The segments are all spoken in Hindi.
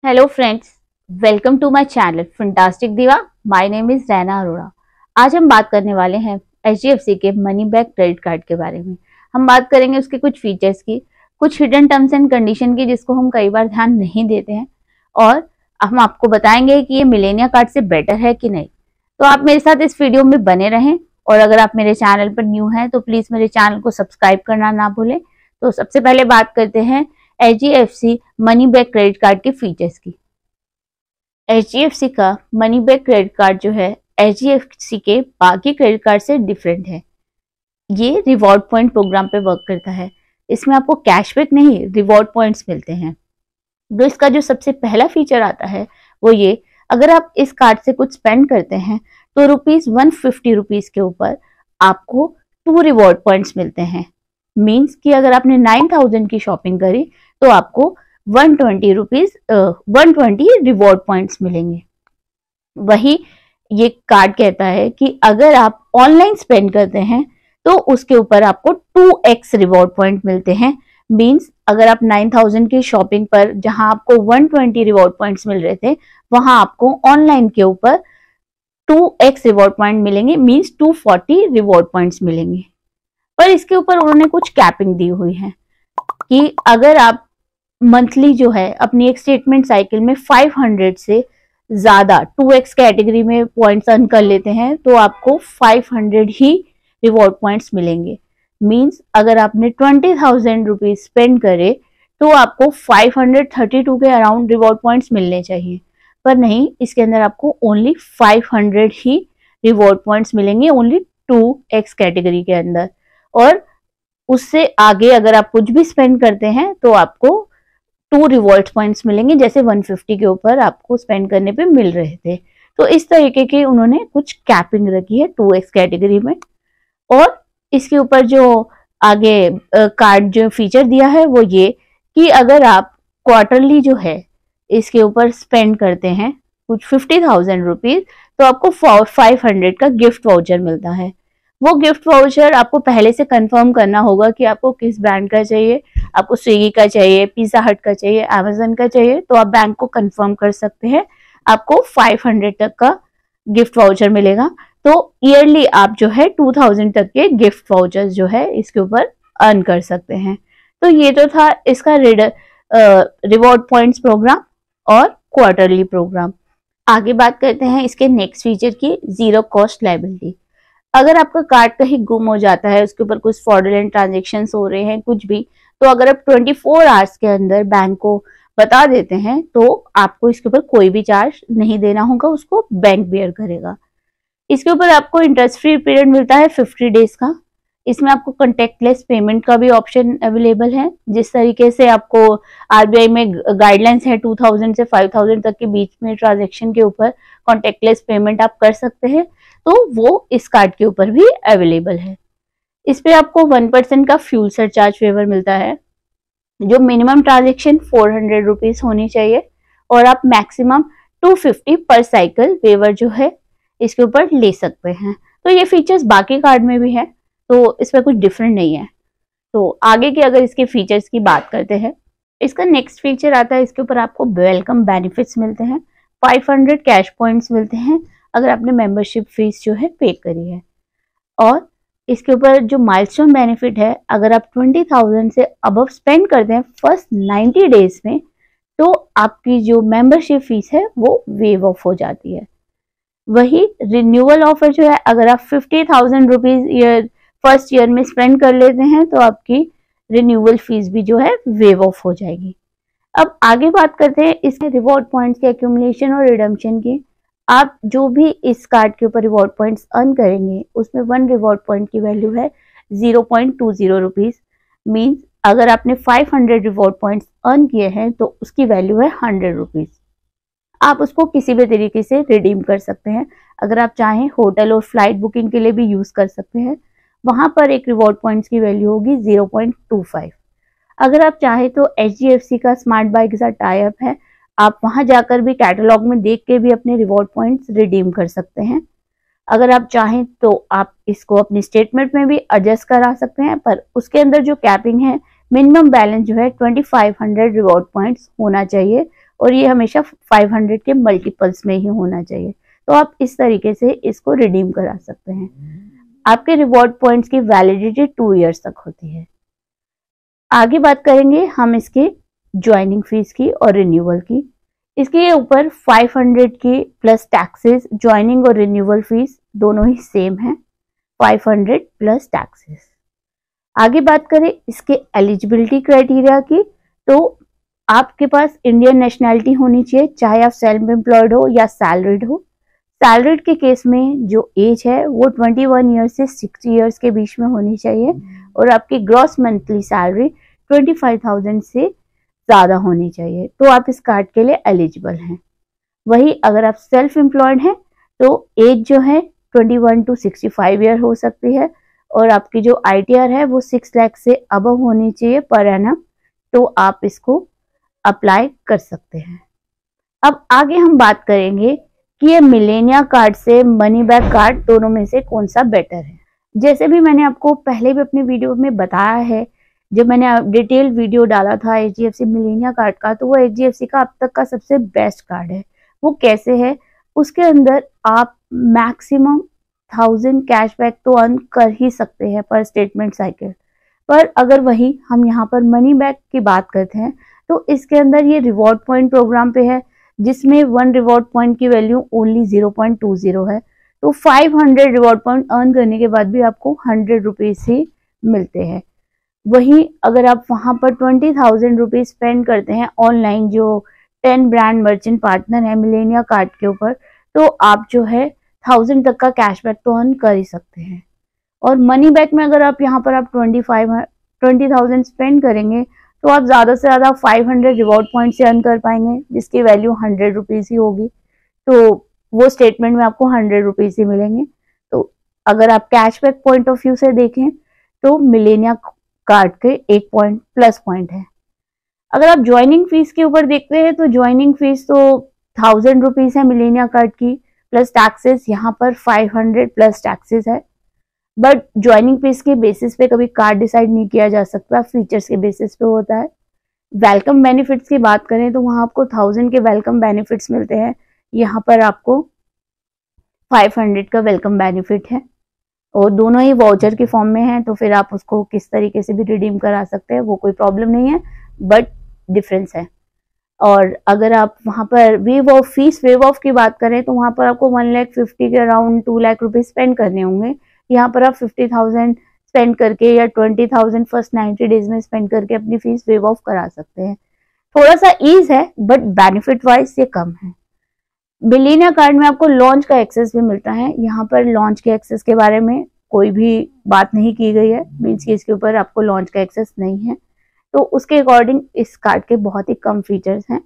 Hello friends, welcome to my channel fantastic diva. My name is Raina Arora. आज हम बात करने वाले हैं HDFC के मनी बैक क्रेडिट कार्ड के बारे में। हम बात करेंगे उसके कुछ फीचर्स की, कुछ हिडन टर्म्स एंड कंडीशन की जिसको हम कई बार ध्यान नहीं देते हैं, और हम आपको बताएंगे कि ये मिलेनिया कार्ड से बेटर है कि नहीं। तो आप मेरे साथ इस वीडियो में बने रहें, और अगर आप मेरे चैनल पर न्यू हैं तो प्लीज मेरे चैनल को सब्सक्राइब करना ना भूलें। तो सबसे पहले बात करते हैं HDFC money bank credit card के फीचर्स की। HDFC का मनी बैक क्रेडिट कार्ड जो है HDFC के बाकी क्रेडिट कार्ड से डिफरेंट है। ये रिवॉर्ड पॉइंट प्रोग्राम पे वर्क करता है। इसमें आपको कैशबैक नहीं, रिवॉर्ड पॉइंट्स मिलते हैं। तो इसका जो सबसे पहला फीचर आता है वो ये, अगर आप इस कार्ड से कुछ स्पेंड करते हैं तो ₹150 के ऊपर आपको 2 रिवॉर्ड पॉइंट्स मिलते हैं। मीन्स कि अगर आपने 9000 की शॉपिंग करी तो आपको 120 रिवॉर्ड पॉइंट्स मिलेंगे। वही ये कार्ड कहता है कि अगर आप ऑनलाइन स्पेंड करते हैं तो उसके ऊपर आपको 2x रिवॉर्ड पॉइंट मिलते हैं। मीन्स अगर आप 9000 की शॉपिंग पर जहां आपको 120 रिवॉर्ड पॉइंट्स मिल रहे थे, वहां आपको ऑनलाइन के ऊपर 2x रिवॉर्ड पॉइंट मिलेंगे। मीन्स 240 रिवॉर्ड पॉइंट्स मिलेंगे। पर इसके ऊपर उन्होंने कुछ कैपिंग दी हुई है कि अगर आप मंथली जो है अपनी एक स्टेटमेंट साइकिल में 500 से ज्यादा 2x कैटेगरी में पॉइंट्स अर्न कर लेते हैं तो आपको 500 ही रिवॉर्ड पॉइंट्स मिलेंगे। मींस अगर आपने 20,000 रुपीज स्पेंड करे तो आपको 532 के अराउंड रिवॉर्ड पॉइंट्स मिलने चाहिए, पर नहीं, इसके अंदर आपको ओनली 500 ही रिवॉर्ड पॉइंट्स मिलेंगे, ओनली 2x कैटेगरी के अंदर। और उससे आगे अगर आप कुछ भी स्पेंड करते हैं तो आपको 2 रिवॉर्ड पॉइंट्स मिलेंगे, जैसे 150 के ऊपर आपको स्पेंड करने पे मिल रहे थे। तो इस तरीके की उन्होंने कुछ कैपिंग रखी है 2x कैटेगरी में। और इसके ऊपर जो आगे कार्ड जो फीचर दिया है वो ये कि अगर आप क्वार्टरली जो है इसके ऊपर स्पेंड करते हैं कुछ 50,000 रुपीज तो आपको 500 का गिफ्ट वाउचर मिलता है। वो गिफ्ट वाउचर आपको पहले से कंफर्म करना होगा कि आपको किस ब्रांड का चाहिए। आपको स्विगी का चाहिए, पिज्जा हट का चाहिए, अमेजन का चाहिए, तो आप बैंक को कंफर्म कर सकते हैं। आपको 500 तक का गिफ्ट वाउचर मिलेगा। तो ईयरली आप जो है 2000 तक के गिफ्ट वाउचर्स जो है इसके ऊपर अर्न कर सकते हैं। तो ये तो था इसका रिवॉर्ड पॉइंट्स प्रोग्राम और क्वार्टरली प्रोग्राम। आगे बात करते हैं इसके नेक्स्ट फीचर की, जीरो कॉस्ट लायबिलिटी। अगर आपका कार्ड कहीं गुम हो जाता है, उसके ऊपर कुछ फ्रॉडुलेंट ट्रांजेक्शन्स हो रहे हैं, कुछ भी, तो अगर आप 24 आवर्स के अंदर बैंक को बता देते हैं तो आपको इसके ऊपर कोई भी चार्ज नहीं देना होगा, उसको बैंक बेयर करेगा। इसके ऊपर आपको इंटरेस्ट फ्री पीरियड मिलता है 50 डेज का। इसमें आपको कॉन्टेक्टलेस पेमेंट का भी ऑप्शन अवेलेबल है। जिस तरीके से आपको RBI में गाइडलाइंस है 2000 से 5000 तक के बीच में ट्रांजेक्शन के ऊपर कॉन्टेक्टलेस पेमेंट आप कर सकते हैं, तो वो इस कार्ड के ऊपर भी अवेलेबल है। इस पे आपको 1% का फ्यूल सरचार्ज वेवर मिलता है। जो मिनिमम ट्रांजेक्शन 400 रुपीज होनी चाहिए, और आप मैक्सिमम 250 पर साइकिल वेवर जो है इसके ऊपर ले सकते हैं। तो ये फीचर्स बाकी कार्ड में भी है, तो इसमें कुछ डिफरेंट नहीं है। तो आगे की अगर इसके फीचर्स की बात करते हैं, इसका नेक्स्ट फीचर आता है, इसके ऊपर आपको वेलकम बेनिफिट्स मिलते हैं। 500 कैश पॉइंट्स मिलते हैं अगर आपने मेंबरशिप फीस जो है पे करी है। और इसके ऊपर जो माइलस्टोन बेनिफिट है, अगर आप 20,000 से अबव स्पेंड करते हैं फर्स्ट 90 डेज में तो आपकी जो मेंबरशिप फीस है वो वेव ऑफ हो जाती है। वही रिन्यूअल ऑफर जो है, अगर आप 50,000 रुपीज फर्स्ट ईयर में स्पेंड कर लेते हैं तो आपकी रिन्यूअल फीस भी जो है वेव ऑफ हो जाएगी। अब आगे बात करते हैं इसके रिवॉर्ड पॉइंट्स के एक्यूमुलेशन और रिडम्पशन की। आप जो भी इस कार्ड के ऊपर रिवॉर्ड पॉइंट्स अर्न करेंगे उसमें 1 रिवॉर्ड पॉइंट की वैल्यू है 0.20 रुपीज। मीन्स अगर आपने 500 रिवॉर्ड पॉइंट्स अर्न किए हैं तो उसकी वैल्यू है 100 रुपीज। आप उसको किसी भी तरीके से रिडीम कर सकते हैं। अगर आप चाहें होटल और फ्लाइट बुकिंग के लिए भी यूज कर सकते हैं। वहां पर एक रिवॉर्ड पॉइंट्स की वैल्यू होगी 0.25। अगर आप चाहें तो HDFC का स्मार्ट बाय के साथ टाई अप है, आप वहां जाकर भी कैटलॉग में देख के भी अपने रिवॉर्ड पॉइंट्स रिडीम कर सकते हैं। अगर आप चाहें तो आप इसको अपनी स्टेटमेंट में भी एडजस्ट करा सकते हैं, पर उसके अंदर जो कैपिंग है, मिनिमम बैलेंस जो है 2500 रिवॉर्ड पॉइंट्स होना चाहिए, और ये हमेशा 500 के मल्टीपल्स में ही होना चाहिए। तो आप इस तरीके से इसको रिडीम करा सकते हैं। आपके रिवॉर्ड पॉइंट्स की वैलिडिटी 2 इयर्स तक होती है। आगे बात करेंगे हम इसके ज्वाइनिंग फीस की और रिन्यूअल की। इसके ऊपर 500 की प्लस टैक्सेस, ज्वाइनिंग और रिन्यूअल फीस दोनों ही सेम है, 500 प्लस टैक्सेस। आगे बात करें इसके एलिजिबिलिटी क्राइटेरिया की, तो आपके पास इंडियन नेशनैलिटी होनी चाहिए, चाहे आप सेल्फ एम्प्लॉयड हो या सैलरीड हो। सैलरीड के केस में जो एज है वो 21 ईयर्स से 60 ईयर्स के बीच में होनी चाहिए और आपकी ग्रॉस मंथली सैलरी 25,000 से ज़्यादा होनी चाहिए, तो आप इस कार्ड के लिए एलिजिबल हैं। वही अगर आप सेल्फ एम्प्लॉयड हैं तो एज जो है 21 to 65 ईयर हो सकती है और आपकी जो ITR है वो 6 लाख से अबव होनी चाहिए पर एनम, तो आप इसको अप्लाई कर सकते हैं। अब आगे हम बात करेंगे कि ये मिलेनिया कार्ड से मनी बैक कार्ड दोनों में से कौन सा बेटर है। जैसे भी मैंने आपको पहले भी अपनी वीडियो में बताया है, जब मैंने डिटेल वीडियो डाला था HDFC मिलेनिया कार्ड का, तो वो HDFC का अब तक का सबसे बेस्ट कार्ड है। वो कैसे है, उसके अंदर आप मैक्सिमम 1000 कैशबैक तो अर्न कर ही सकते हैं पर स्टेटमेंट साइकिल। पर अगर वही हम यहाँ पर मनी बैक की बात करते हैं तो इसके अंदर ये रिवॉर्ड पॉइंट प्रोग्राम पे है, जिसमें 1 रिवॉर्ड पॉइंट की वैल्यू ओनली 0.20 है। तो 500 रिवॉर्ड पॉइंट अर्न करने के बाद भी आपको 100 रुपीज ही मिलते हैं। वहीं अगर आप वहां पर 20,000 रुपीज स्पेंड करते हैं ऑनलाइन, जो 10 ब्रांड मर्चेंट पार्टनर है मिलेनिया कार्ड के ऊपर, तो आप जो है 1000 तक का कैशबैक तो अर्न कर ही सकते हैं। और मनी बैक में अगर आप यहाँ पर आप 20,000 स्पेंड करेंगे तो आप ज़्यादा से ज़्यादा 500 रिवॉर्ड पॉइंट से अर्न कर पाएंगे, जिसकी वैल्यू 100 रुपीज़ ही होगी। तो वो स्टेटमेंट में आपको 100 रुपीज़ ही मिलेंगे। तो अगर आप कैशबैक पॉइंट ऑफ व्यू से देखें तो मिलेनिया कार्ड के एक पॉइंट प्लस पॉइंट है। अगर आप ज्वाइनिंग फीस के ऊपर देखते हैं तो ज्वाइनिंग फीस तो 1000 रुपीज़ है मिलेनिया कार्ड की, प्लस टैक्सेस यहाँ पर 500 प्लस टैक्सेस है। बट ज्वाइनिंग फीस के बेसिस पे कभी कार्ड डिसाइड नहीं किया जा सकता, फीचर्स के बेसिस पे होता है। वेलकम बेनिफिट्स की बात करें तो वहां आपको 1000 के वेलकम बेनिफिट्स मिलते हैं, यहाँ पर आपको 500 का वेलकम बेनिफिट है और दोनों ही वाउचर के फॉर्म में है, तो फिर आप उसको किस तरीके से भी रिडीम करा सकते हैं, वो कोई प्रॉब्लम नहीं है, बट डिफरेंस है। और अगर आप वहां पर फीस वेव ऑफ की बात करें तो वहां पर आपको 1,50,000 के अराउंड 2 लाख रुपीज स्पेंड करने होंगे। यहाँ पर आप 50,000 स्पेंड करके या 20,000 फर्स्ट 90 डेज में स्पेंड करके अपनी फीस वेव ऑफ करा सकते हैं। थोड़ा सा ईज है बट बेनिफिट वाइज ये कम है। मिलेनिया कार्ड में आपको लॉन्च का एक्सेस भी मिलता है। यहाँ पर लॉन्च के एक्सेस के बारे में कोई भी बात नहीं की गई है, मीन्स कि इसके ऊपर आपको लॉन्च का एक्सेस नहीं है, तो उसके अकॉर्डिंग इस कार्ड के बहुत ही कम फीचर्स हैं।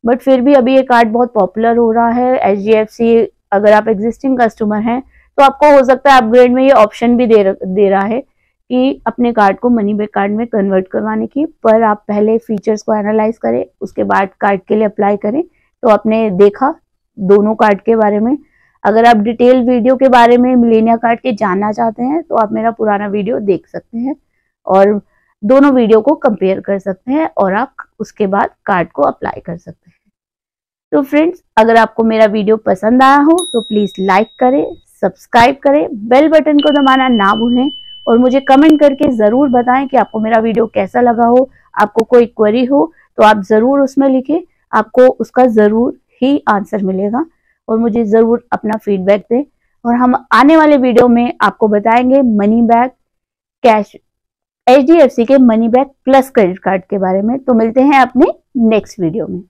बट फिर भी अभी ये कार्ड बहुत पॉपुलर हो रहा है। HDFC अगर आप एग्जिस्टिंग कस्टमर हैं तो आपको हो सकता है अपग्रेड में ये ऑप्शन भी दे रहा है कि अपने कार्ड को मनी बैक कार्ड में कन्वर्ट करवाने की, पर आप पहले फीचर्स को एनालाइज करें, उसके बाद कार्ड के लिए अप्लाई करें। तो आपने देखा दोनों कार्ड के बारे में। अगर आप डिटेल वीडियो के बारे में मिलेनिया कार्ड के जानना चाहते हैं तो आप मेरा पुराना वीडियो देख सकते हैं और दोनों वीडियो को कंपेयर कर सकते हैं और आप उसके बाद कार्ड को अप्लाई कर सकते हैं। तो फ्रेंड्स, अगर आपको मेरा वीडियो पसंद आया हो तो प्लीज लाइक करें, सब्सक्राइब करें, बेल बटन को दबाना ना भूलें और मुझे कमेंट करके जरूर बताएं कि आपको मेरा वीडियो कैसा लगा हो। आपको कोई क्वेरी हो तो आप जरूर उसमें लिखें, आपको उसका जरूर ही आंसर मिलेगा और मुझे जरूर अपना फीडबैक दें। और हम आने वाले वीडियो में आपको बताएंगे मनी बैक कैश HDFC के money back plus credit card के बारे में। तो मिलते हैं अपने नेक्स्ट वीडियो में।